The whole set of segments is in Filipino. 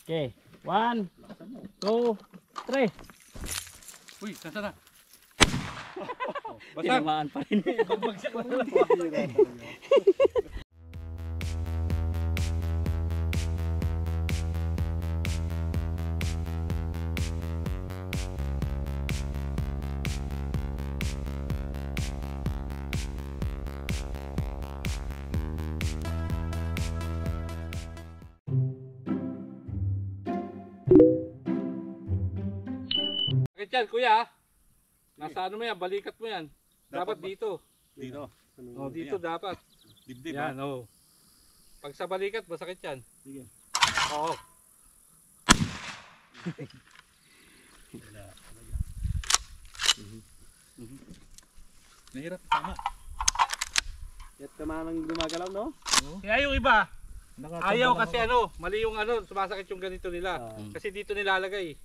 Okay. 1, 2, 3. Uy, saan na? Tinamaan pa rin. Pagbagsak pa rin. Bakit yan, kuya? Nasa ano mo yan, balikat mo yan. Dapat dito. Dito. Oh, dito dapat. Dibdib. Yan, oh. Pag sa balikat, masakit yan. Sige. Oo. Nahirap. Tama. Yan kamanang gumagalaw, no? Kaya yung iba, ayaw kasi ano, mali yung ano, sumasakit yung ganito nila. Kasi dito nilalagay.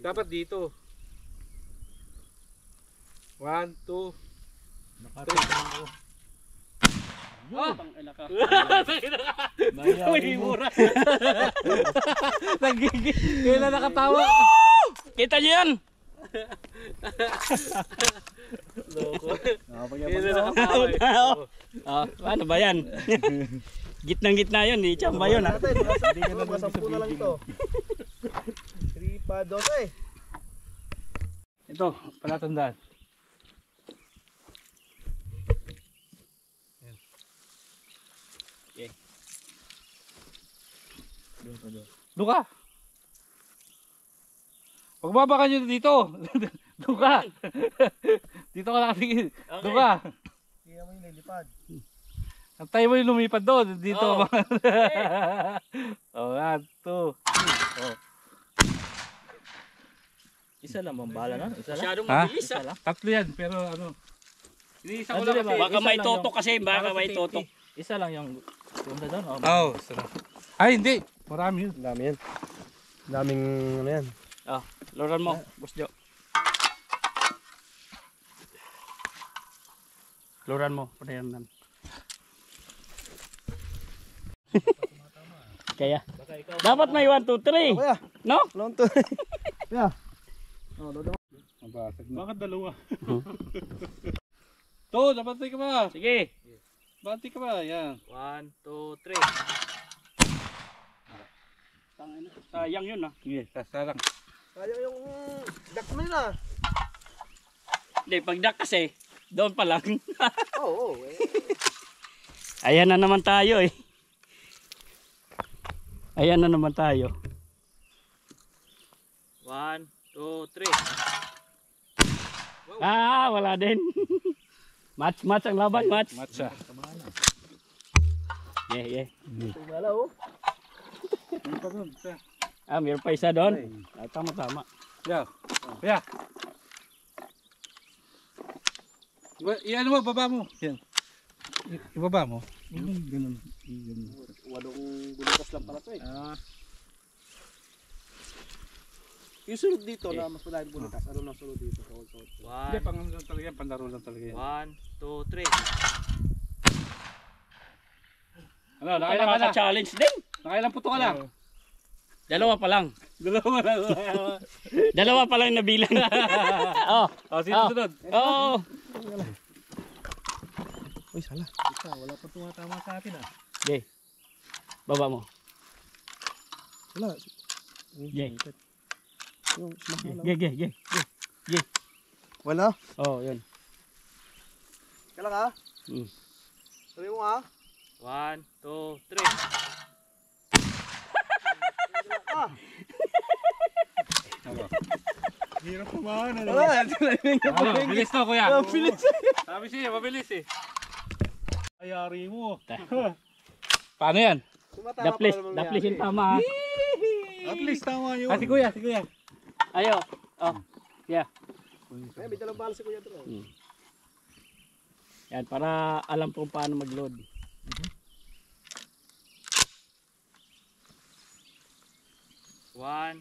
Dapat dito. 1, 2, 3. Oh! Uy, mura. Nagigil. Kailan nakatawa? Kita niyo yan? Loko. Nakapagyaman Kailan na. nakatawa eh. Oh, ano ba yan? Gitnang-gitna yun, di chamba yun ha. Hindi ka na masampu na lang ito. 3 pa 12. Ito, palatandaan. Doon ka. Pagbaba ka nyo dito. Doon ka. Dito ka nakatingin. Doon ka. Hindi naman yung lilipad. Antay mo yung lumipad doon. Dito. Oh. Oh, 1, 2. Oh. Isa lang bang bala na? Isa lang. Masyadong Ha? mabilis ha. Tatlo yan, pero ano. Iniisa ko Ano lang ba? kasi. Baka Isa may lang totok kasi, baka may totok. Isa lang yung punta doon. Oh, sarap. Ay, hindi. Marami yun. Dami yan. Daming ano yan. Oh, luran mo, Boss Jo. Luran mo, panayanan. Kaya, dapat may 1, 2, 3. Kuya, No? long to. Kuya. Oh, doon. Mabasag na. Bakit dalawa? To, nabantay ka ba? Sige. Bantay ka ba? Yan. 1, 2, 3. Sayang yun ah. Sige, sasalang. Kaya yung duck mo yun ah. Hindi, pagdak kasi, doon pa lang. Oo. Ayan na naman tayo eh. Ayan na naman tayo. 1, 2, 3. Ah, wala din. Match ang laban, match. Matcha. Yeah. Tumala oh. Ano pa doon? Siya. Ah, mayroon pa isa doon. Ah, tama. Yeah. Yeah. Iyan mo, baba mo. Yan. Ibaba mo. Ganun. Walong bulukas lang pala ito eh. Ah, Yung sunod dito na mas malaking bulukas. Ano na sunod dito? Hindi, pang ano lang talaga yan. Pandaro lang talaga yan. 1, 2, 3. Ano, nakailan ka na? Challenge din. Nakailan puto ka lang? Dalawa pa lang. Dalawa lang. Dalawa pa lang nabilang. Oh. Sino sunod? Oh. Uy, sala. Wala pa tumatama sa atin ah. Okay. Baba mo. Wala. Yeah. Yung mahal. Ge. Wala? Oh, yun. Kailan ka? Mm. Sabi mo ha? 1, 2, 3. Hirap kumahan. Wala. Ano, bilis na kuya. Bilis. Sabi siya, mabilis eh. Ayari mo. Paano yan? Daplis yung tama ha. At least tama yun. Si kuya. Ayo. Oh. Yeah. Ay, may dalang bala si kuya doon. Yan, para alam kung paano mag-load. One,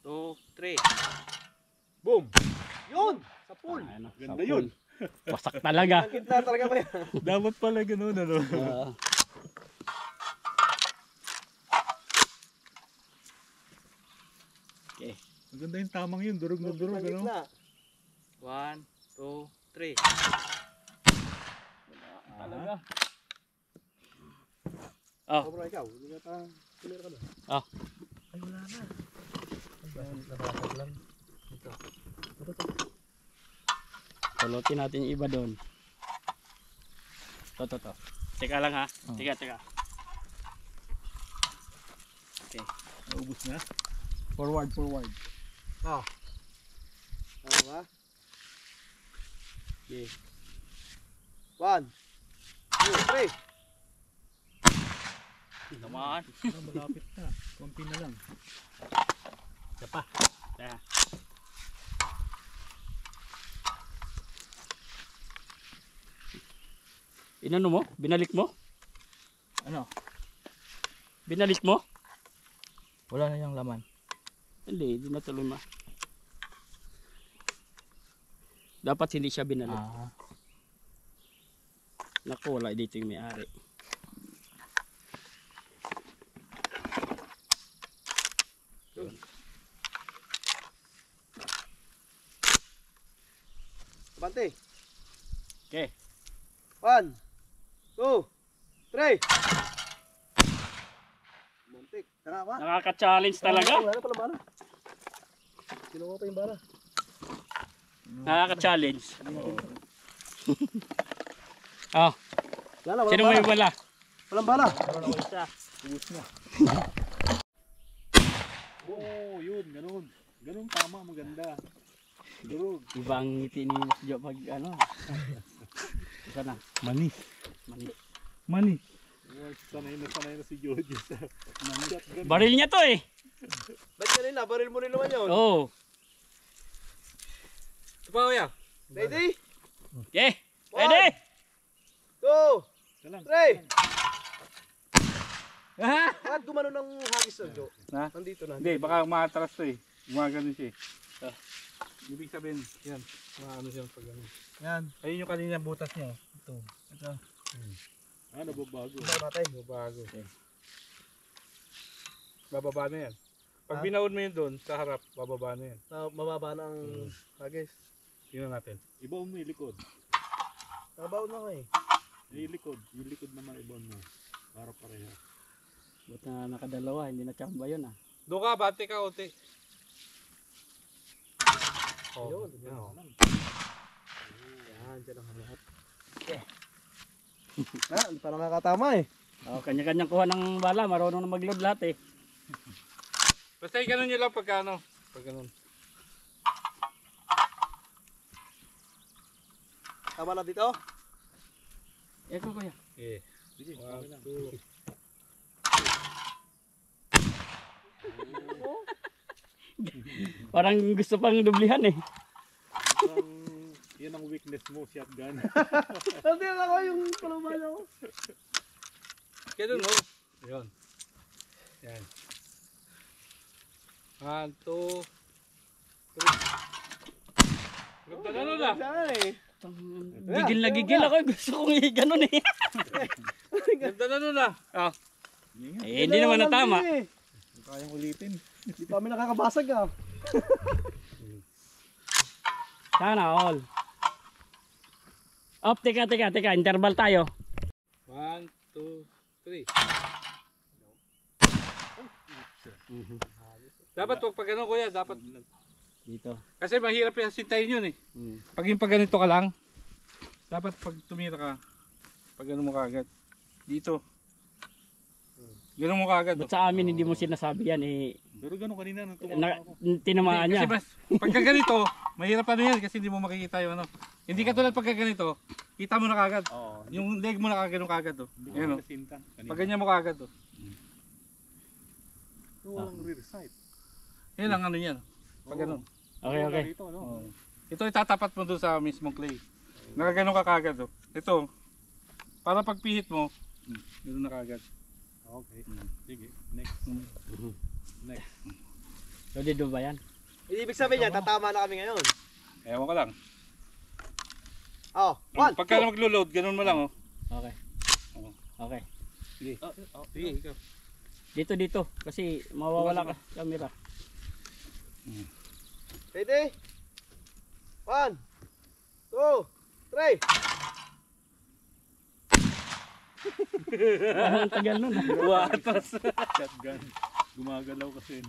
2, 3. Boom! Yun! Sa pool! Ano, Ganda yun. Wasak talaga. Ang gitna talaga pa yan. Dapat pala ganun ano. Okay. Maganda yung tamang yun. Durog na durog. Sa Ano? gitna. 1, 2, 3. Talaga. Oh, Sobra ikaw. Hindi ka pa. Clear ka na. Oh. Ay, wala na. Nakasag lang. Ito. pulutin natin yung iba doon. To. Teka lang ha. Teka. Okay. Naubos na. Forward. Oh. Ano ba? Okay. 1, 2, 3. Naman. Malapit na. Konti na lang. Isa pa. Teka. Inano mo? Binalik mo? Ano? Binalik mo? Wala na yung laman. Hindi na tuloy ma. Dapat hindi siya binalik. Naku, wala dito yung may-ari. Bante. Okay. 1, 2, 3. Muntik. Tara ba? Nakaka-challenge talaga. Wala na pala bala. Kinuha pa yung bala. Nakaka-challenge. Oh, Wala na, sino walang may bala. wala? Walang bala. Meron ako isa. Ubus na. Oo, yun. Ganun. Ganun tama. Maganda. Durog. Iba ang ngiti ni Joe pag ano. Isa na. Mani. Mani. Mani. Sanay na si Jojo sa shotgun. Baril niya to eh. Ba't kanina? Baril mo rin naman yun. Oh. Ito pa kuya. Ready? Okay. Ready? 2, Isa lang. 3. Ha? Bakit gumano ng hagis na, Jo? Ha? Nandito na. Hindi, baka umatras to eh. Gumagano siya eh. Ibig sabihin, yan. Ano siya pag ano. Yan. Ayun yung kanina butas niya. Ito. Nababago. Ito natin. Bago. Bababa na yan. Pag binaon mo yun doon, sa harap, bababa na yan. Mababa na ang hagis. Tingnan natin. Ibaon mo yung likod. Nabaw na ko eh. Yung likod. Yung likod naman ibaon mo. Para pareha. Buat na nakadalawa, hindi na chamba yun ah. Doon ka, bate ka, uti. Yun. Yan. Yan, dyan ang lahat. Hindi pa nakakatama eh. Oh, kanya-kanyang kuha ng bala, marunong na mag-load lahat eh. Basta i-ganon nyo lang pagka ano. Pag ganon. Tama na dito? Eko kuya. Okay. Sige, One, okay lang. two. Parang gusto pang dublihan eh. Yan ang weakness mo, shotgun. Hindi lang ako yung paluman ako. Kaya doon, no? Yun. Yan. 1, 2, 3. Ganda na nun ah. Saan eh? Gigil na gigil ako, gusto kong i-ganon eh. Ganda na nun ah. Eh, hindi naman natama. Kayang ulitin. Hindi pa kami nakakabasag ah. Sana all. Op, teka, interval tayo. 1, 2, 3. Dapat wag pa ganun kuya, dapat. Dito. Kasi mahirap yung sintayin yun eh. Hmm. Pag yung pag ganito ka lang, dapat pag tumira ka, pag ganun mo kagad. Dito. Ganun mo kagad. Ba't sa amin hindi mo sinasabi yan eh. Pero gano'n kanina nung tumawa ako. Tinamaan niya. Kasi pagka ganito, mahirap ano yan kasi hindi mo makikita yung ano. Hindi katulad pagka ganito, kita mo na kagad. Oo. Yung leg mo na kagad kagad oh. Hindi Ayan, ko oh. kasinta. Pag ganyan mo kagad oh. Walang rear sight. Yan ang ano yan. Pag ganun. Okay. Dito, ano? Oh. Ito itatapat mo doon sa mismong clay. Nakaganon ka kagad oh. Ito, para pagpihit mo, ganoon na kagad. Okay. Sige, next. Next. Pwede doon ba yan? Ibig sabihin niya, tatama na kami ngayon. Ewan ko lang. Oh, 1, Pagka maglo-load, ganun mo lang oh. Okay. Oo. Okay. Sige. Sige, ikaw. Dito. Kasi mawawala ka camera. Ready? 1, 2, 3. Ang tagal nun. Watas. Shotgun. Gumagalaw kasi.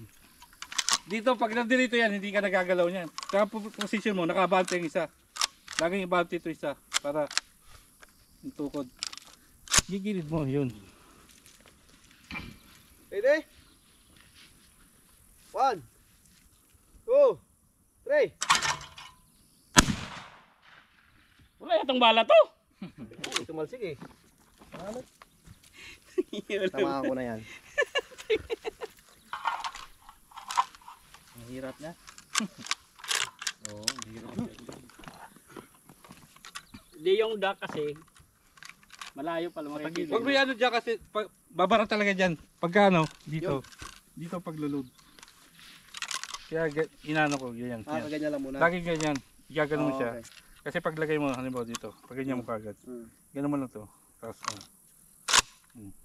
Dito, pag nandito yan, hindi ka nagagalaw niyan. Saka position mo, nakabante yung isa. Laging ibante ito isa. Para yung tukod. Gigilid mo, yun. Ready? 1, 2, 3. Wala yatang bala to. Ay, tumalsik eh. Tamaan ko na yan. Ang hirap na. Oo, hirap. Hindi yung duck kasi. Malayo pa lumatagid. Huwag mo yan dyan kasi babara talaga dyan. Pagka ano, dito. Dito paglulod. Kaya inano ko, ganyan. Ah, ganyan lang muna. Laging ganyan. Igagano mo Oh, siya. okay. Kasi paglagay mo, halimbawa dito, pag ganyan mo kagad. Hmm. Ganun mo lang to. Tapos,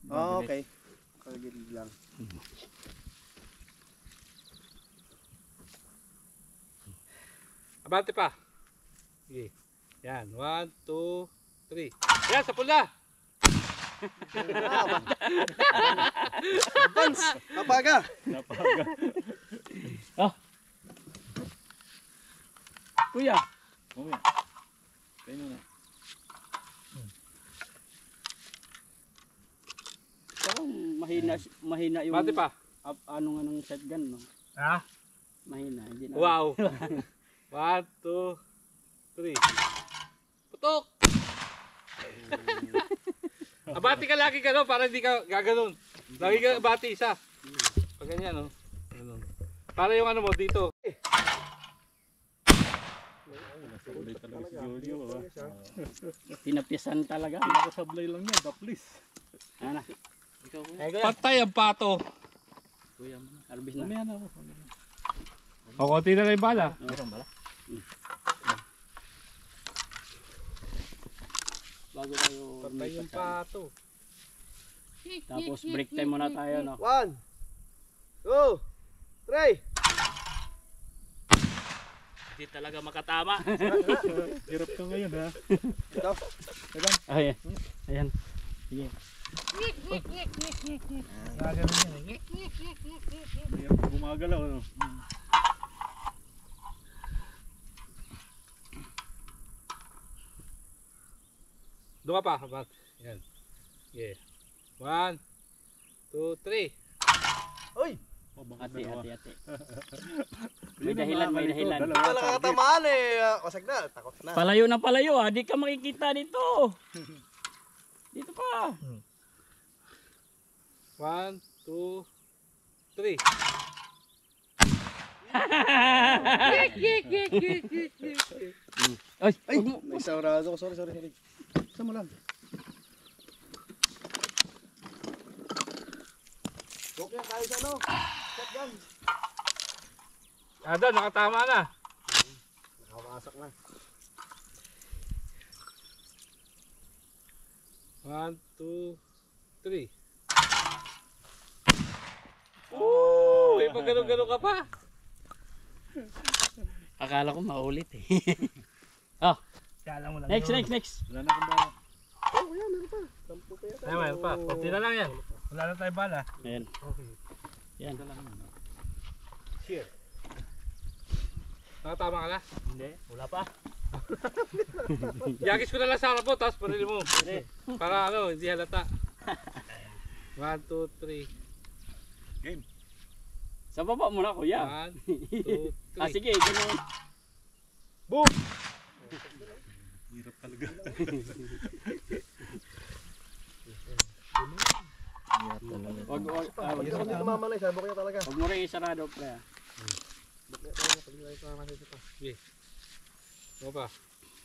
Oh, okay. Kagilid lang. Abante pa. Sige. Yan. 1, 2, 3. Yan, sa pula. Advance! Kapaga! Napaga. Kuya. Mamaya. Tayo muna. Parang mahina yung Abante pa. ano nga ng shotgun, no? Ha? Mahina. Hindi na. Wow. 1, 2, 3. Putok! Abati ka lagi gano'n para hindi ka gaganon. Lagi ka abati isa. Pag ganyan, no? Ganun. Para yung ano mo dito. Sablay talaga si Julio. Tinapyasan talaga. Nakasablay lang yan, please. Ano? Ikaw ko. Ay, kuya. Patay ang pato. Kuya mo na. Arbis na. Mamaya na ako. O, konti na lang yung bala. Meron bala? Bago tayo Patay yung lumipat, pato. tapos break time muna tayo, no? 1, 2, 3. Hindi talaga makatama. Hirap ka ngayon ha. Ito. Ayan. Ayan. Sige. Hirap ka gumagalaw. Ano? Doon ka pa, habat. Yan. Yeah. 1, 2, 3. Uy! Oh, baka Ate, dalawa. ate, ate. May dahilan, may dahilan. Dalawa, Ito lang target. katamaan eh. Wasag na. Takot na. Palayo na palayo, di ka makikita dito. Dito pa. 1, 2, 3. Ay, Ay! May saurado ko. Sorry. Isa mo lang. Okay, tayo sa ano? Shotgun. Doon, nakatama na. Nakapasok na. 1, 2, 3. May pag ganun-ganun ka pa. akala ko maulit eh. Oh, Kala mo lang. next. Wala na kang bala. Oh, kuya, meron pa. 10 pa yata. Ay, mayroon pa. Kunti na lang yan. Wala na tayong bala. Ayan. Yan. Nakatama ka na? Hindi, wala pa. Yagis ko na lang sa harap mo, tapos panili mo. Para ano, hindi halata. 1, 2, 3. Game. Sa baba muna, kuya. 1, 2, 3. Sige, ganun. Hirap talaga. Wag Pag ito hindi kumamalay, sabi ko niya talaga. mo rin isarado, pre. Ano pa?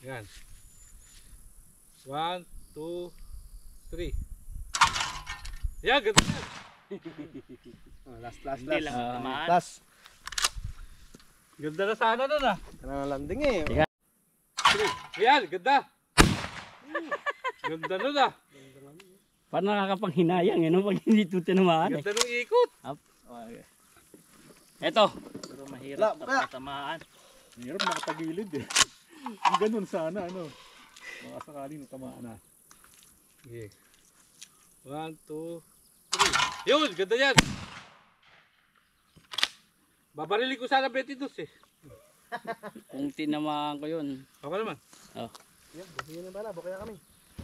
Yan. 1, 2, 3. Yan, ganda yan. Last. Hindi lang tamaan. Last. Ganda na sana nun ah. Ito na landing eh. Yan, ganda. Ganda nun ah. Parang nakakapanghinayang, pag hindi ito tinamaan. Ganda nung ikot. Eto, Hirap na tamaan. Hirap nakatagilid eh. Yung ganun sana ano. Baka sakaling natamaan na. Okay. 1, 2, 3. Yun, ganda yan. Babarilin ko sana 22 eh. Kung tinamaan ko yun. Ako naman. Oh, Yan, busin na bala, bukaya kami.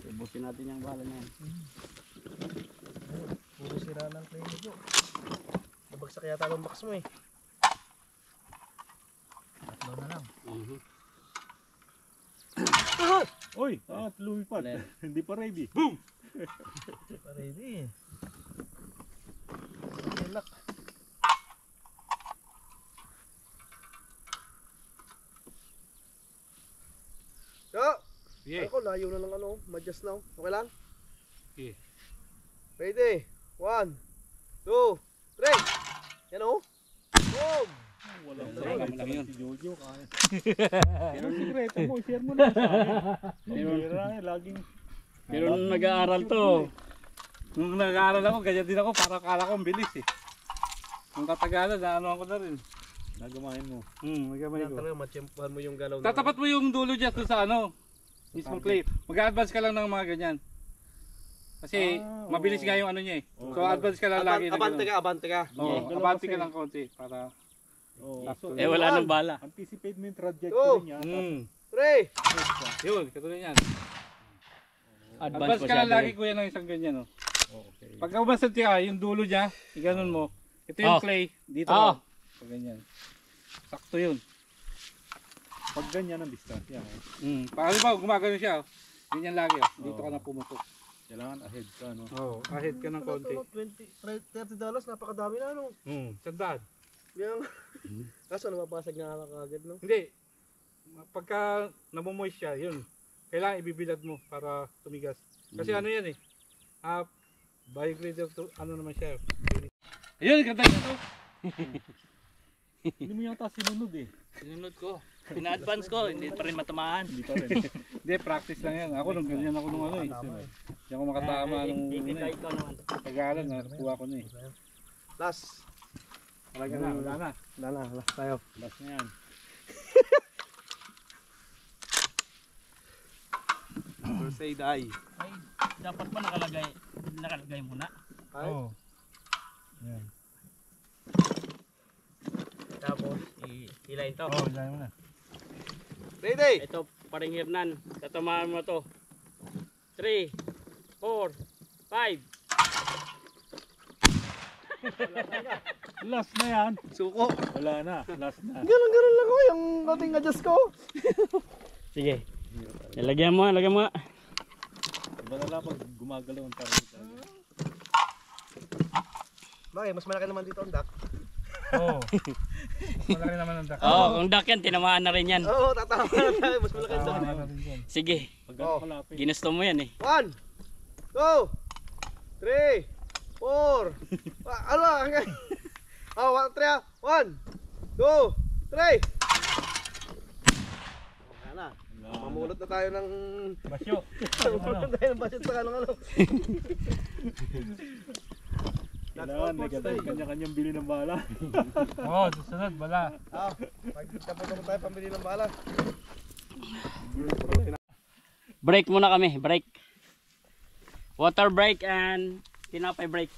ubusin natin yung bala na yan. Puro sira ng clay nyo. Nabagsak yata ng box mo eh. Tatlo na lang. Oy! Lumipad. Wala. Hindi pa ready. Ready eh. Ilak. Yo! Yeah. Ako, layo na ng ano, madjust na. Okay lang? Okay. Ready? 1, 2, 3. Yan o. Boom! Walang Wala ready. lang yun. Si Jojo kaya. Pero sikreto mo, share mo na sa akin. Bira eh, laging Pero nung nag-aaral to, Nung nag-aaral ako, ganyan din ako. Para akala ko ang bilis eh. Nung tatagalan, naanoan ko na rin. nagamahin mo. Magamay Yan ko. talaga, matsyempuhan mo yung galaw. Tatapat mo yung dulo dyan doon sa ano. Mismo clay. Mag-advance ka lang ng mga ganyan. Kasi mabilis nga yung ano niya eh. So advance ka lang lagi. Abante ka, abante ka. Oo, abante ka lang konti para Oh, Sakto. eh wala nang bala. anticipate mo yung trajectory niya. 3. Yun, katulad yan. Advance Advance pa ka siya. lang lagi kuya ng isang ganyan. Oh. Oh, okay. Pag umasad ka, yung dulo niya, iganon mo. Ito yung Oh. clay, dito Oh. mo. So, ganyan. Sakto yun. Pag ganyan ang distansya. Paano ba, gumagano siya. Oh. Ganyan lagi. Oh. Dito ka na pumutok. Kailangan ahead ka, no? Oo, ahead ka ng konti. $30, napakadami na ano. Sandaan. Yung, kaso nababasag nga kagad no. Hindi. Pagka namomoist siya, yun. Kailangan ibibilad mo para tumigas. Kasi ano yan eh. Biograded to, ano naman siya. Ayun, ganda yun. Oh. Hindi mo yata sinunod eh. Sinunod ko. Pina-advance ko, hindi pa rin matamaan. Hindi pa rin. Hindi, practice lang yan. Ako nung ganyan ako nung ano eh. Hindi ako makatama nung una eh. Ikaw naman. Tagalan, nakuha ko na eh. Last. Talaga na, wala na. Last tayo. Last na yan. First aid ay. Ay, dapat pa nakalagay muna. Ay. Yan. Tapos, hilahin to. ilahin mo na. Ready? Ito, paring hirnan. Tatamaan mo to. 3, 4, 5. Last na yan. Suko. Wala na. Last na. Ganun lang ko yung ating adjust ko. Sige. Lagyan mo, lagyan mo. Iba na lang pag gumagalaw ang target. Bakit? Mas malaki naman dito ang duck. Oo. Malaki naman ang daka. Oo, kung duck yan, tinamaan na rin yan. Oo, tatama na tayo. Mas malaki ang duck. Sige, Pag Oh. malapit. ginusto mo yan eh. 1, 2, 3, 4. Ano ba? Oh, 1, 3. 1, 2, 3. Wala na. Mamulot na tayo ng... Basyo. Mamulot na tayo ng budget sa kalong-along. Kailangan may kanya-kanyang bili ng bala. Oo, susunod, bala. Pagtapos naman tayo pambili ng bala. Break muna kami, break. Water break and tinapay break.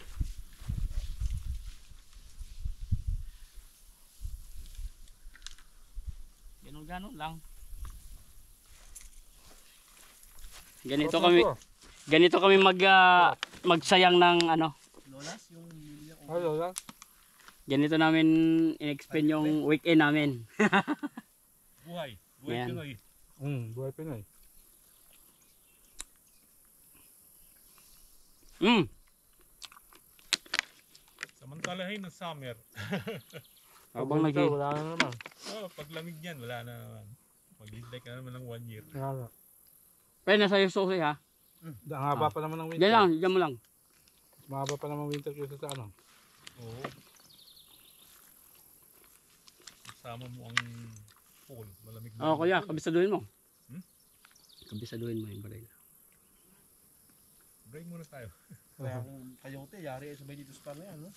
Ganun lang. Ganito kami magsayang ng ano. Hello lang. Ganito namin in-explain yung weekend namin. Buhay. Yan. Pinoy. Buhay Pinoy. Samantalahin ng summer. Habang Wala na naman. Oh, pag lamig niyan, wala na naman. Maghintay ka naman ng 1 year. Pero nasa yung susi ha. Ang haba pa naman ng winter. Diyan lang, diyan mo lang. Mahaba pa naman winter kaysa sa ano. Oo. Kasama mo ang fall. Malamig na. Oo kuya, kabisaduhin mo. Kabisaduhin mo yung baril. Break muna tayo. Kaya kung kayote, yari ay sabay dito sa pano yan. No?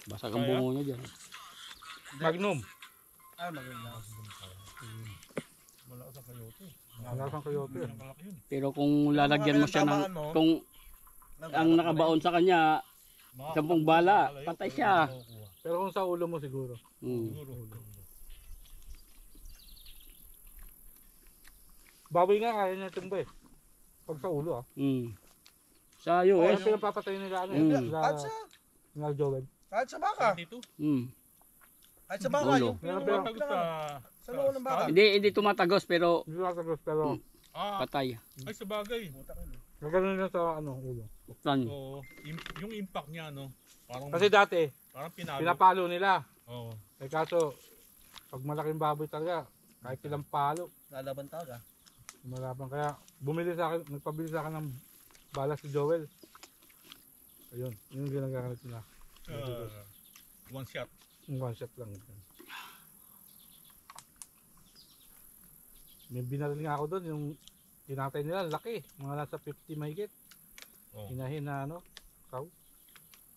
Basag ang bungo niya dyan. Magnum. Ah, maganda. Malakas ang kayote. Malakas ang kayote. Malaki yun. Pero kung lalagyan mo siya ng, kung ang nakabaon sa kanya, 10 bala, patay siya. Pero kung sa ulo mo siguro. Baboy nga kaya niya tumba eh. Pag sa ulo ah. Sayo eh. Kaya pinapapatay nila ano Kahit sa, Nga Joel. kahit sa baka. Kahit sa baka. Ulo. Yung Pinapatagos sa loob ng baka. Hindi tumatagos pero Hindi nakatagos pero patay. Ay, sa bagay. nagano'n na sa ano ulo. Buktan. Oo. Yung impact niya, no? Parang, Kasi dati, parang pinalo. pinapalo nila. Oo. Eh kaso, pag malaking baboy talaga, kahit ilang palo, Lalaban talaga. malaban. Kaya bumili sa akin, nagpabili sa akin ng bala si Joel. Ayun, yun yung ginagamit nila. One shot. Yung one shot lang. May binaril nga ako doon, yung tinatay nila, laki. Mga nasa 50 mahigit. Oh. Hinahin na ano, saw.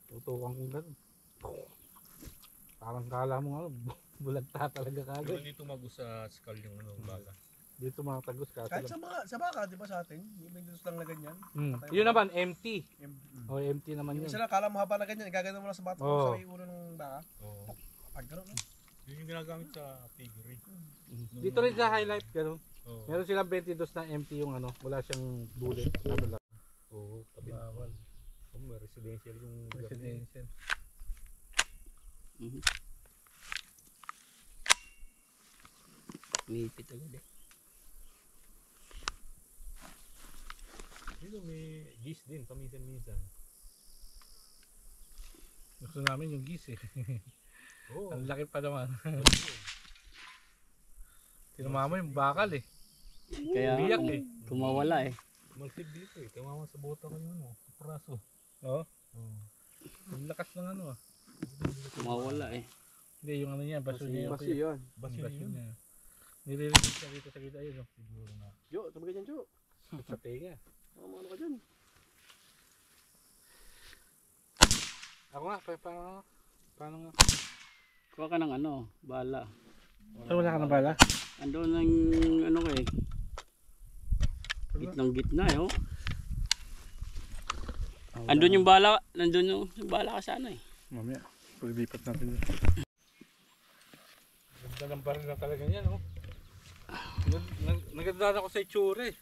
Tutukan kong gano'n. Parang kala mo ano, bulagta talaga Pero kagad. hindi tumagos sa skull yung ano, bala. Dito mga tagos ka. Kahit sa baka, di ba sa atin? Yung may dos lang na ganyan. Yun naman, empty. Yung O, empty naman yun. isa lang, kala mo haba na ganyan, igagano mo lang sa bata Oo. sa may ulo ng baka. Oo. Pag gano'n, no? Yun yung ginagamit sa piggery. Dito rin sa highlight, gano'n. Oo. Meron silang 22 na empty yung ano, wala siyang bullet. Ano lang. Oo, bawal. Oh, may residential yung Residential. Nipit agad eh. Dito may geese din, paminsan-minsan. Gusto namin yung geese eh. Oo. Ang laki pa naman. Tinumama yung bakal eh. Kaya Biyak eh. kumawala eh. Maltiglit eh. Tumama sa bota ko yun, oh. Praso. Oo. Oo. Ang lakas ng ano ah. Kumawala eh. Hindi, yung ano niya, baso niya. Basi yun. Basil Baso yun. niya. Nililinis siya dito sa kita yun. Siguro na. Jo, tumagay dyan, Jo. Sa tenga. Ano ka dyan? Ako nga, paano nga? Kuha ka ng ano, bala. Wala ka na bala? Andun ng ano ko eh. Gitnang gitna eh oh. Andun yung bala, nandun yung bala ka sana eh. Mamaya, paglipat natin yun. Ganda ng baril na talaga niyan, oh. Naganda na ako sa itsura eh.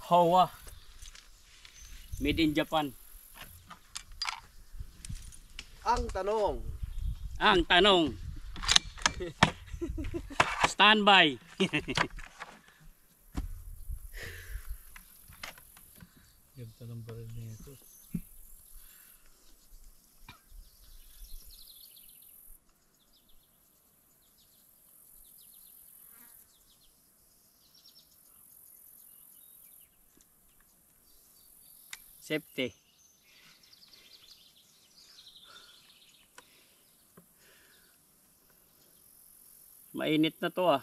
Hawa. Made in Japan. Ang tanong, Ang tanong. Standby. Ganda ng baril niya ito. Safety. Mainit na to ah.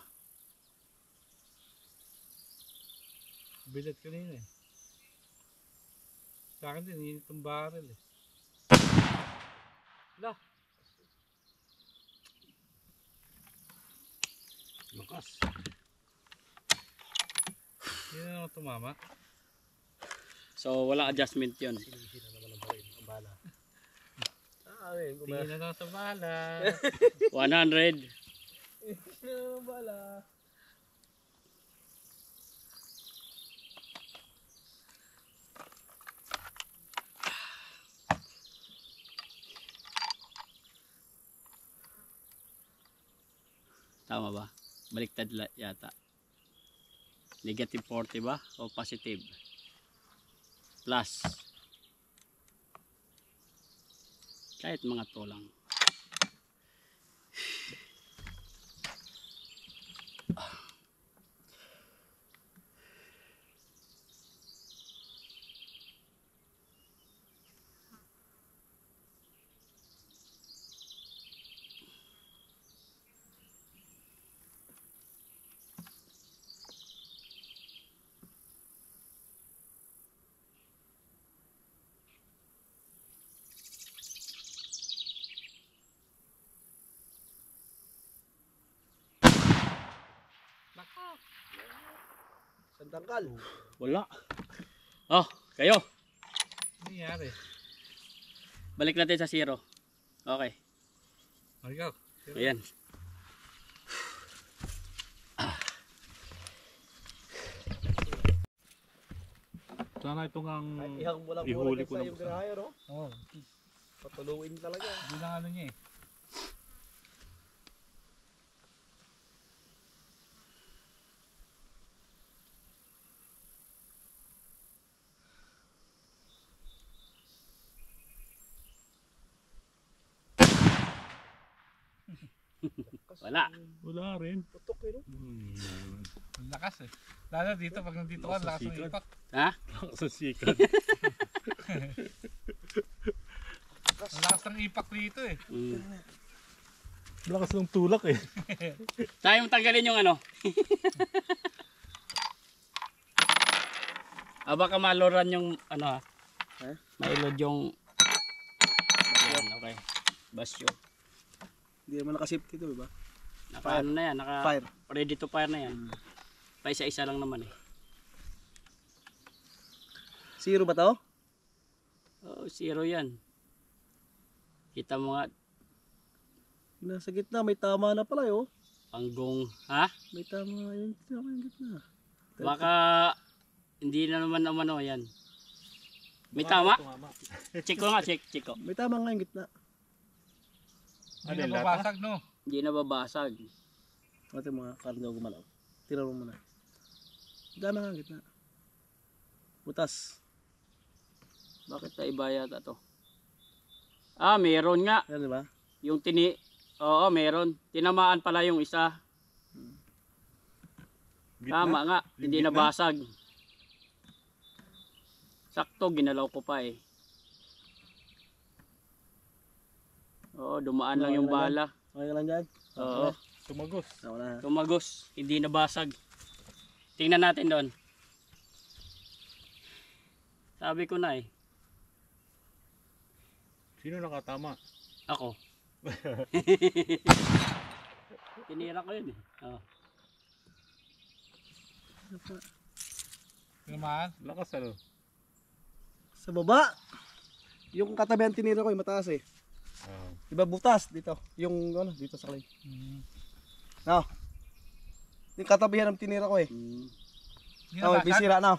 Bilat kanina eh. Sa akin din, init ang baril eh. Lah. Lakas. Hindi na naman tumama. So walang adjustment yun. Tingin na lang sa bala. 100. bala. Tama ba? Baliktad yata. Negative 40 ba? O positive? Plus. Kahit mga to lang. Tangkal. Wala. Oh, kayo. Hindi nangyari. Balik natin sa 0. Okay. Ikaw. Ayan. Sana itong ang Ihang mo lang ihuli muna ko sa na yung basta. ginahayo, no? Oo. Patuluin talaga. Hindi lang ano niya eh. Wala. Wala rin. Putok eh, no? Ang lakas eh. Lalo dito, pag nandito ka, lakas ng ipak. Ha? Sa sikat. Ang lakas ng ipak dito eh. Lakas ng tulak eh. Tayo tanggalin yung ano. Baka maloran yung ano ha. Mailod yung Ayan, okay. Basyo. Hindi naman naka-safety to, diba? Naka ano na yan, naka Fire. ready to fire na yan. Pa isa-isa lang naman eh. 0 ba to? Oh, 0 yan. Kita mo nga Nasa gitna, may tama na pala, oh. panggong, ha? May tama yun. Tama yung gitna. Baka hindi na naman umano yan. May tama? Check ko nga, check ko. May tama nga yung gitna. Hindi na babasag no. Hindi na babasag. Mati mga karne o gumalaw. Tira mo muna. Tama nga yung gitna. Butas. Bakit na iba yata to? Ah, meron nga. Yan, diba? Yung oo, meron. Tinamaan pala yung isa. Tama nga, hindi nabasag. Sakto, ginalaw ko pa eh. Oo, dumaan lang yung bala. Okay ka lang dyan? Oo, Tumagos. Tama na. tumagos, hindi nabasag. Tingnan natin doon. Sabi ko na eh, Sino nakatama? ako. Tinira ko yun eh. Oo. Tinamaan. Lakas ano? Sa baba. Yung katabihan tinira ko, yung mataas eh. Diba butas dito? Yung ano, dito sa clay. No. Yung katabihan ng tinira ko eh. Hindi Oh, nabasag. bisira na.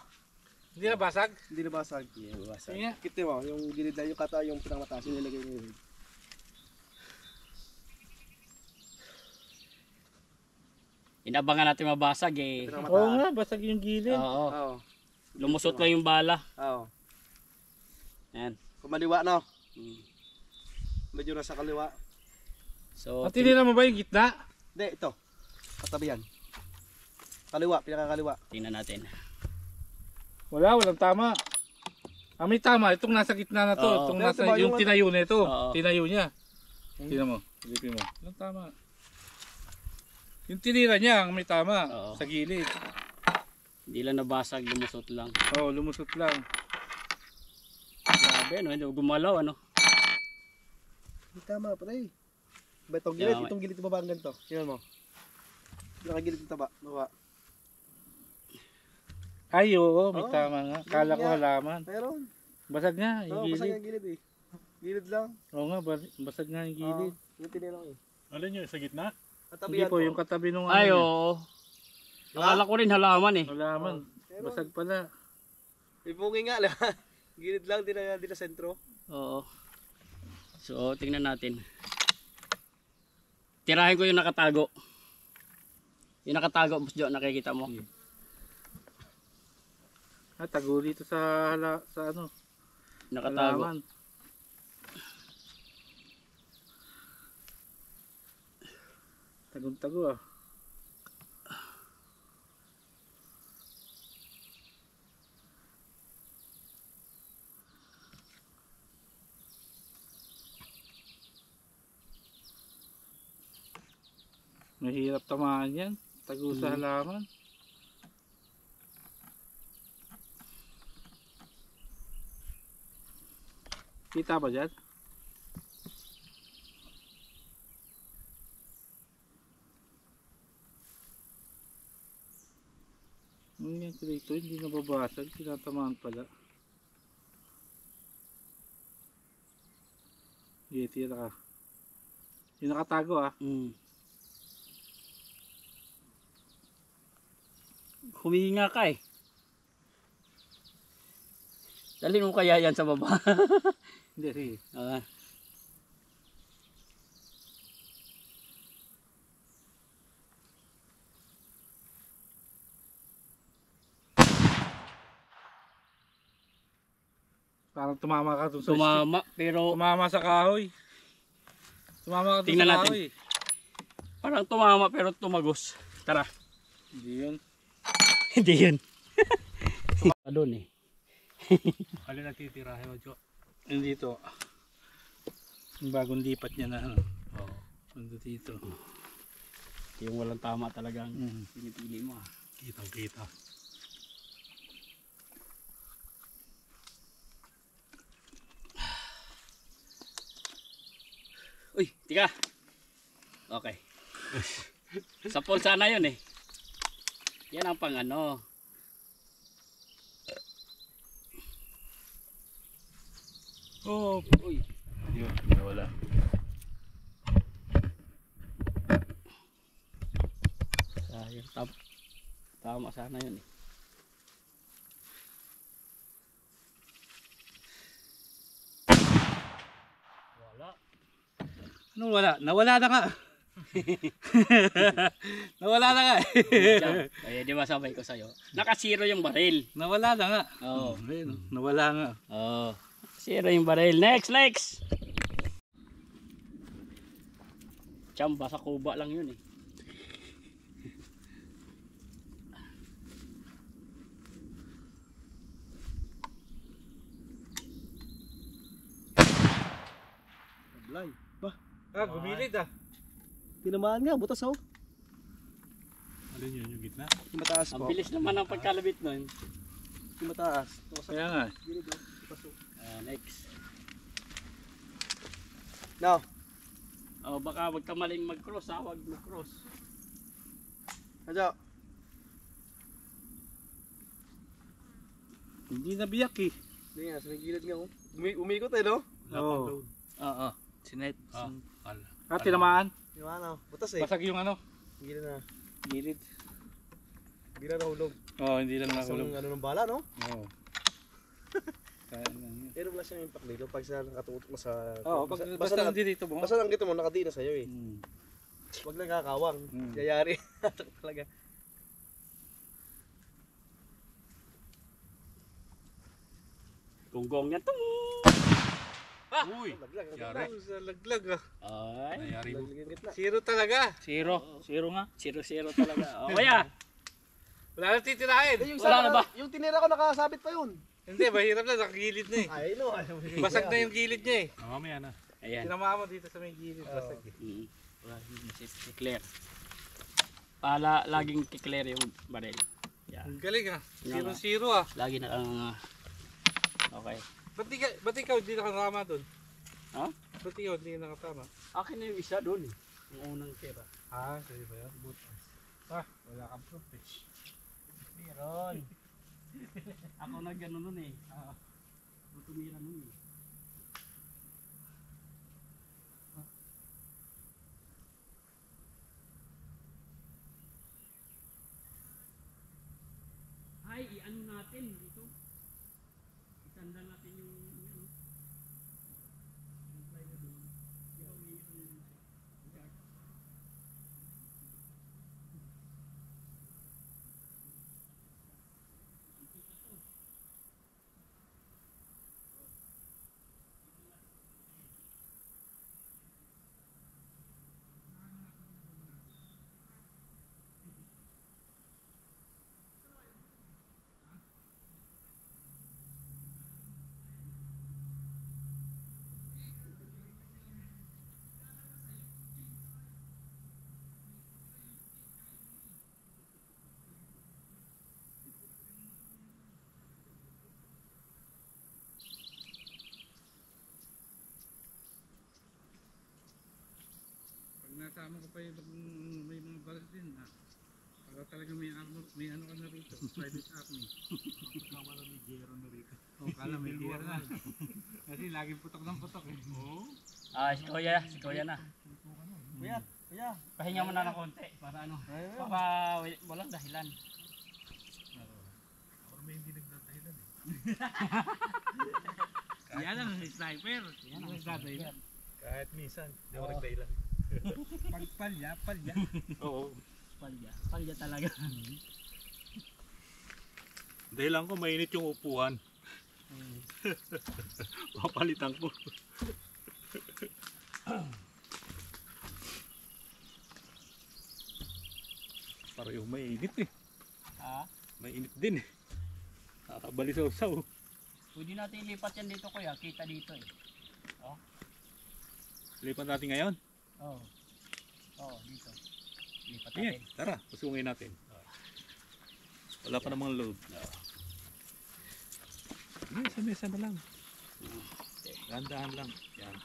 Hindi nabasag. Hindi nabasag. Hindi nabasag. Sige. Kita mo, yung gilid na yung kata, yung pinangmataas, yung nilagay niyo. Inabangan natin mabasag eh. Oo nga, basag yung gilid. Oo. Oo. Lumusot lang yung bala. Oo. Ayan. Kumaliwa na. Mm. Medyo nasa kaliwa. So, At tinira mo ba yung gitna? Hindi, ito. Katabihan. Kaliwa, pinakakaliwa. tingnan natin. Walang tama. May tama, itong nasa gitna na to. Oo. Itong Pero nasa, diba, yung yung tinayo na ito. Oo. Tinayo niya. Tingnan mo, silipin mo. Walang tama. Yung tinira niya, ang may tama. Oo. Sa gilid. Hindi lang nabasag, lumusot lang. Oo, lumusot lang. Grabe, no? Hindi gumalaw, ano? Hindi tama, pare. Ba itong gilid? Tama. Itong gilid baba ng ganito. Tingnan mo. Nakagilid ng taba. Baba. Ay, oo, may Oo. tama nga. Kala ko nga. halaman. Meron. Basag nga, Oo, yung basag gilid. ang gilid eh. Gilid lang. Oo nga, basag nga yung gilid. Oo, yung tinira ko eh. Alin yun? Sa gitna? Hindi Katabihan po, ko. yung katabi nung Ay, niya. oo. Akala ko rin halaman eh. Halaman. Meron. Basag pala. May bungi nga lang. Gilid lang, di na sentro. Oo. So, tingnan natin. Tirahin ko yung nakatago. Yung nakatago, Boss Jo, nakikita mo. Tago dito sa ano, Nakatago. halaman. Tagong-tago ah. Mahirap tamaan yan. Tago sa halaman. Kita ba dyan? Dito hindi nababasag, tinatamaan pala. Yeti na ka. Yung nakatago ah. Huminga ka eh. Dalhin mo kaya yan sa baba. Hindi, sige. Ah. Parang tumama ka dun sa Tumama pero tumama sa kahoy. Tumama ka dun Tingnan sa natin. kahoy. parang tumama pero tumagos. Tara. Hindi yun. Hindi yun. Doon eh. Alin natitirahin mo, Jo? Dito. Yung bagong lipat niya na ano. Oo. Nandito dito. Yung walang tama talagang pinipili mo ah. Kitang-kita. Uy, tika. Okay. Sa pool sana yun eh. Yan ang pang ano. Oh, Uy. yun, wala. Sayang. Tama sana yun eh. Wala. Anong wala? Nawala na nga. Nawala na nga. Ay, di ba sabay ko sa'yo? Naka-zero yung baril. Nawala na nga. Oo. Ayun, nawala nga. Oo. Zero yung baril. Next. Chamba sa kuba lang yun eh. Sablay. Bah, Ah, gumilid ah. tinamaan nga, butas oh. Alin yun, yung gitna? Yung mataas Ang po. bilis naman ang pagkalabit nun. Yung mataas. Kaya nga. Gilid oh. Butas oh. Next. Now, Oh, baka wag ka maling mag-cross ha, wag mag-cross. kadyo. Hindi nabiyak eh. Hindi nga, sa may gilid nga oh. Umikot eh no? Oo. Oo. Sinet. Ah, tinamaan. Yung ano, butas eh. Basag yung ano. Gilid na. Gilid. Bila na hulog. Oo, hindi lang Sa nahulog. ano ng bala no? Oo. Kaya ano yun. Pero wala siyang impact dito pag sa nakatutok mo sa... Oo, basta nandito mo. Basta lang dito mo, nakadi na sa'yo eh. Hmm. Huwag lang kakawang. Hmm. Yayari. Talaga. Gonggong yan. Tung! Uy, Laglag. yari. Sa laglag ah. Ay. Nangyari mo. Laglag yung gitna. Zero talaga. Zero. Zero nga. Zero talaga. O kaya. Wala na titirahin. Yung Wala na ba? Yung tinira ko nakasabit pa yun. Hindi, mahirap na. Nakagilid na eh. Ay no. Basag na yung gilid niya eh. Ah, mamaya na. Ayan. Tinamaan mo dito sa may gilid. Basag eh. Wala, i-clear. Laging i-clear yung baril. Yan. Ang galing ah. Yan, Zero ah. Lagi na ang okay. Ba't ikaw hindi nakatama doon? Ha? Ba't ikaw hindi nakatama? Akin na yung isa doon eh. Yung unang tira. Ah, sa'yo ba yan? Ah, wala kang proof eh. Meron. Ako nag-ano nun eh. Ako tumira nun eh. Ay, i-ano natin dito. Itanda natin yung ano. Yung fly na doon. Di ba may ano yun? Guard. Pag nasama ko pa yung may mga balat din ah. Para talaga may ano ka na rito. Private army. Kala may gero na rito. O, kala may gera na. Kasi laging putok ng putok eh. Oo. Ah, si Kuya na. Kuya, kuya. Pahinga mo na ng konti para ano. Baka walang dahilan. Parang may hindi nagdadahilan eh. Yan ang sniper. Yan ang nagdadahilan. Kahit minsan, hindi ako nagdahilan. Palya. Oo. Palya talaga. Dahilan ko mainit yung upuan. Papalitan ko. Parehong mainit eh. Ha? Mainit din eh. Nakakabalisaw-saw. Pwede natin ilipat yan dito Kuya, kita dito eh. Lipat natin ngayon. Oo. Oo, dito. Lipat Sige, natin. tara, pasungin natin. Wala pa namang load. Sige, sa mesa na lang. Dahan-dahan lang. Yan.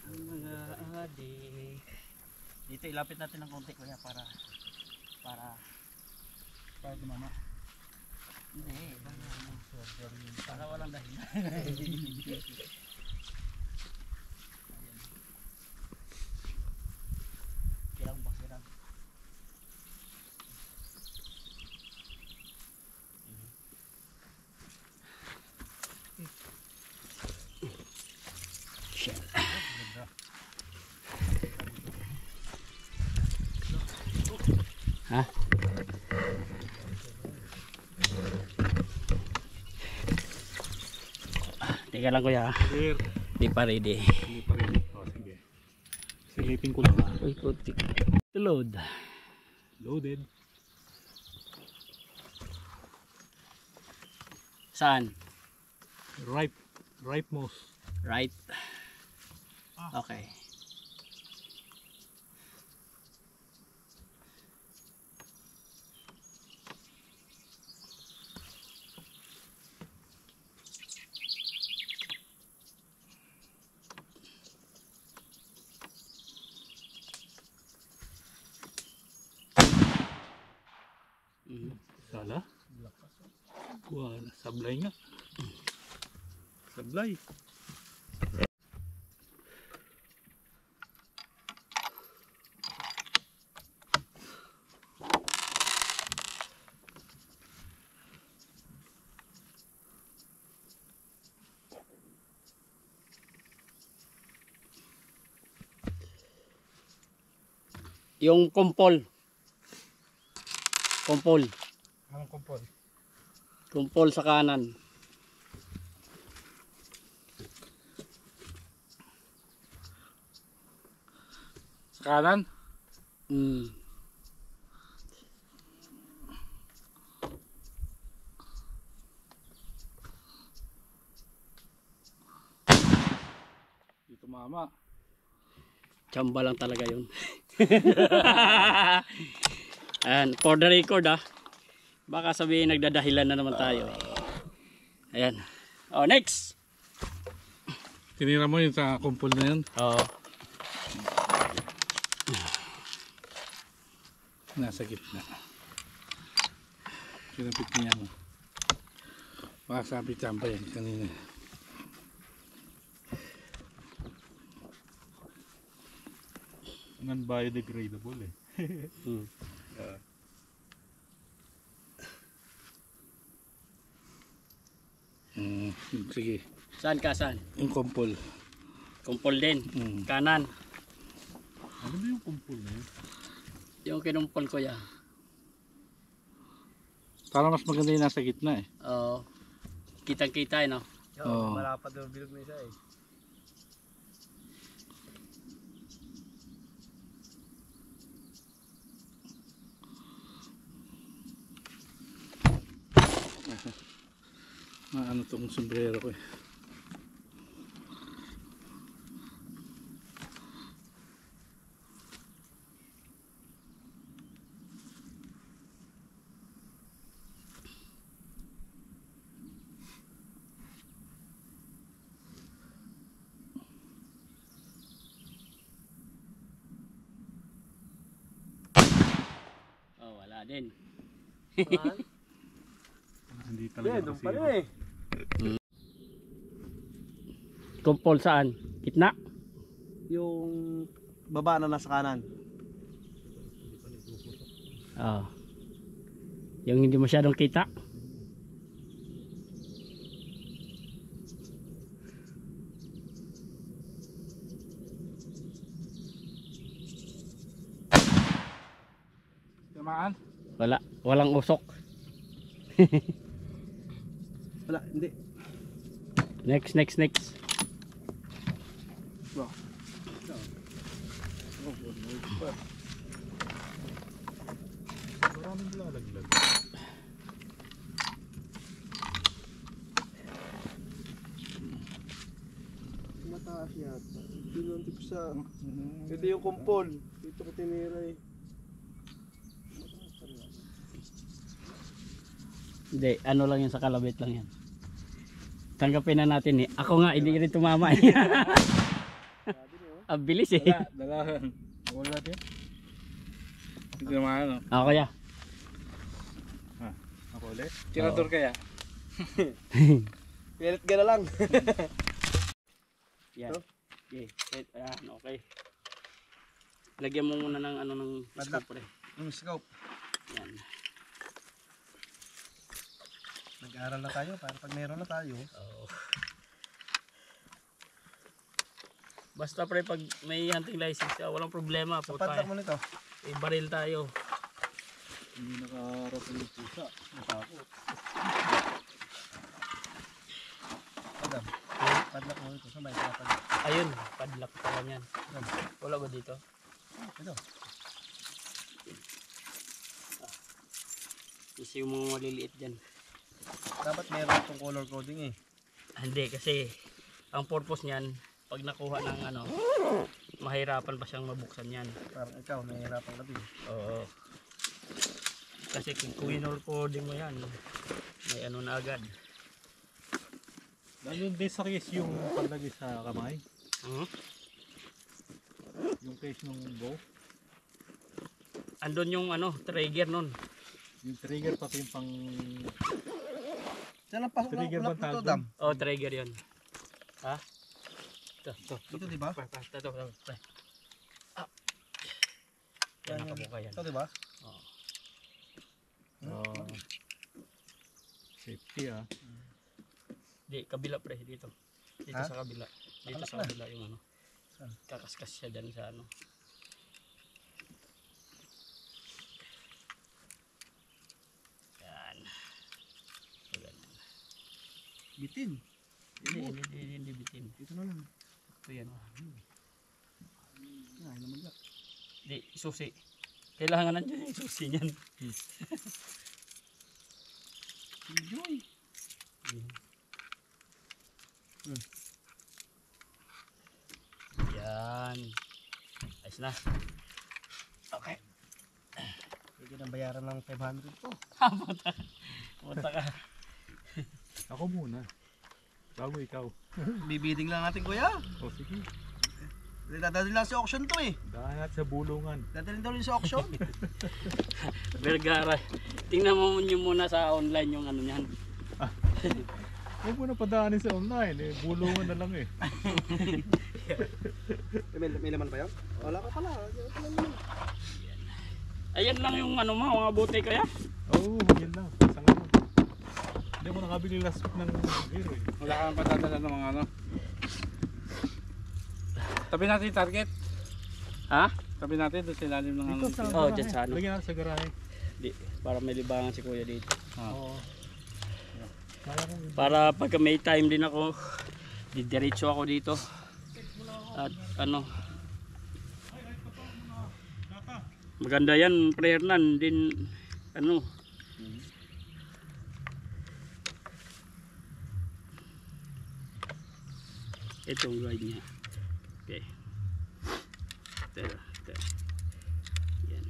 Ang mga adik. Dito ilapit natin ng konti Kuya para Tumama. hindi, para walang dahilan. Kirang ba kirang? Ha? Teka lang Kuya. Clear. Di pa ready. Hindi pa rin. O, sige. Silipin ko lang ha. Uy, putik. Load. Loaded. Saan? Ripe. Ripe mouse. Right. Okay. Sala? Wala. Sablay nga. Sablay. Yung kumpol. Kumpol. Anong kumpol? Kumpol sa kanan. Sa kanan? Mm. Di tumama. Chamba lang talaga yun. And for the record baka sabihin nagdadahilan na naman tayo. Ayan. Oh, next. Tinira mo yun sa kumpol na yun. Oh. Nasa gitna. Kinapit niya mo. Baka sabi tamba yan kanina. Non-biodegradable eh. Hmm. Sige. Saan ka saan? Yung kumpol. Kumpol din. Kanan. Ano ba yung kumpul na yun? Yung kinumpol ko ya. Parang mas maganda yung nasa gitna eh. Oh. Kitang-kita no. Oo. Malapad yung bilog na isa eh. Ano tong sombrero ko eh. Wala din. Hindi Hindi, talaga doon kasi. pala eh. Kumpol saan? Gitna? Yung baba na nasa kanan. Oo. Yung hindi masyadong kita. Tamaan. Wala. Walang usok. Wala, hindi. Next. Maraming lalaglag. Mataas yata. Pinuntik sa... Ito yung kumpol. Ito ko tinira eh. Hindi, ano lang yan sa kalabit lang yan. Tanggapin na natin eh. Ako nga, hindi rin tumama eh. Ang bilis eh. Dalahan. Wala din. Hindi naman ano. Ako kaya. Ako ulit. Tirador kaya. Pilit ka na lang. Yan. Okay. Ayan, okay. Lagyan mo muna ng ano ng Padlock. scope. Yung scope. Yan. Nag-aaral na tayo para pag meron na tayo. Oo. Basta pre, pag may hunting license ka, walang problema. Sa padlock mo nito. Baril tayo. Hindi nakarating yung pusa. Natakot. Padam. Padlock mo nito. Saan ba yung padlock? Ayun, padlock pala niyan. Wala ba dito? Ito. Kasi yung mga maliliit dyan. Dapat meron itong color coding eh. Hindi, kasi ang purpose niyan, pag nakuha ng ano, mahirapan pa siyang mabuksan yan. Parang ikaw, nahihirapan ka din. Oo. Kasi kung color coding mo yan, may ano na agad. Lalo din sa case yung paglagay sa kamay. Yung case ng bow. Andun yung ano, trigger nun. Yung trigger pati yung pang... Saan ang pasok Trigger ng ba lock nito, tawag Dam? Oh, trigger yun. Ha? Ito. Ito, di ba? Ito. Ah. Yan ang kabuka yan. Ito, di ba? Safety ah. Di, kabila pre, dito. Dito Ha? sa kabila. Dito sa kabila yung ano. Saan? Kakaskas siya dyan sa ano. Yan. So, ganyan. Bitin. Hindi bitin. Dito na lang. Ito yan. Ay, naman yan. Di, susi. Kailangan nandiyan yung susi niyan. Enjoy. Yan. Ayos na. Okay. Pwede nang bayaran ng 500 to. Punta ka. Ako muna. Bago ikaw. Bibiding lang natin, kuya. O sige. Dadalhin lang sa auction to eh. Dahil natin sa bulungan. Dadalhin daw rin sa auction. Vergara. Tingnan mo nyo muna sa online yung ano niyan. Huwag mo na padaanin sa online eh. Bulungan na lang eh. may laman pa yan? Wala ka pala. Ayan lang yung ano mo, mga buti kaya. Oo, yan lang. Isang lang. Hindi ako nakabili last week ng beer eh. Wala kang patadala ng mga ano. Tabi natin yung target. Ha? Tabi natin doon sa ilalim ng ano. Oh, dyan sa ano. Lagyan natin sa garahe. Di, para may libangan si kuya dito. Oo. Kaya ko. Para pagka may time din ako, didiretso ako dito. At ano. Maganda yan, Pre Hernan. Din, ano. Itong ride niya. Okay. Ito. Yan.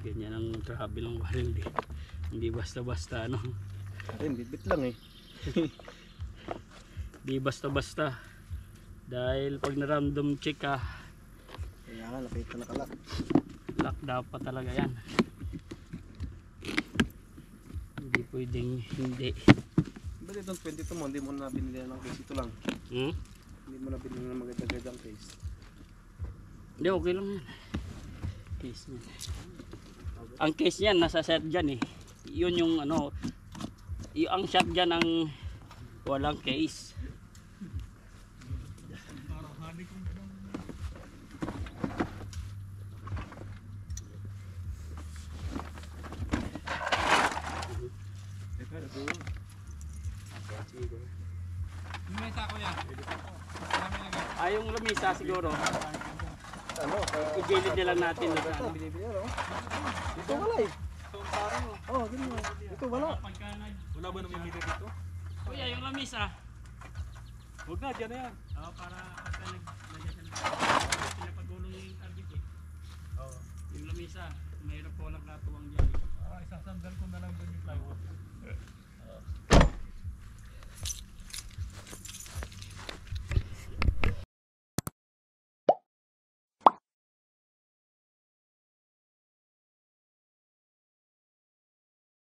Ganyan ang travel ng baril. Hindi basta-basta ano. Ayun, bit lang eh. Di basta-basta. Dahil pag na-random check ka, Kaya nga, nakita nakalak. lock dapat talaga yan. Hindi pwedeng hindi. Ba't itong 22 mo, hindi mo na binili ng case? Ito lang. Hmm? Hindi mo na binili ng magandang case. Hindi, okay lang yan. Case niyan. Ang case niyan, nasa set dyan eh. Yun yung ano, ang shot dyan ang walang case. May tako yan. Ay, yung lamisa siguro, Ano? i-gilid na lang natin. Ito, binibili yan, oh. Dito wala eh. Oh, ganyan. Dito wala. Wala ba namimili dito? Kuya, yung lamisa. Huwag na, dyan na yan. Oo, para pagka pinapagulong yung target eh. Oo. Yung lamisa, mahirap po lang katuwang dyan eh. Isasandal ko na lang doon yung plywood.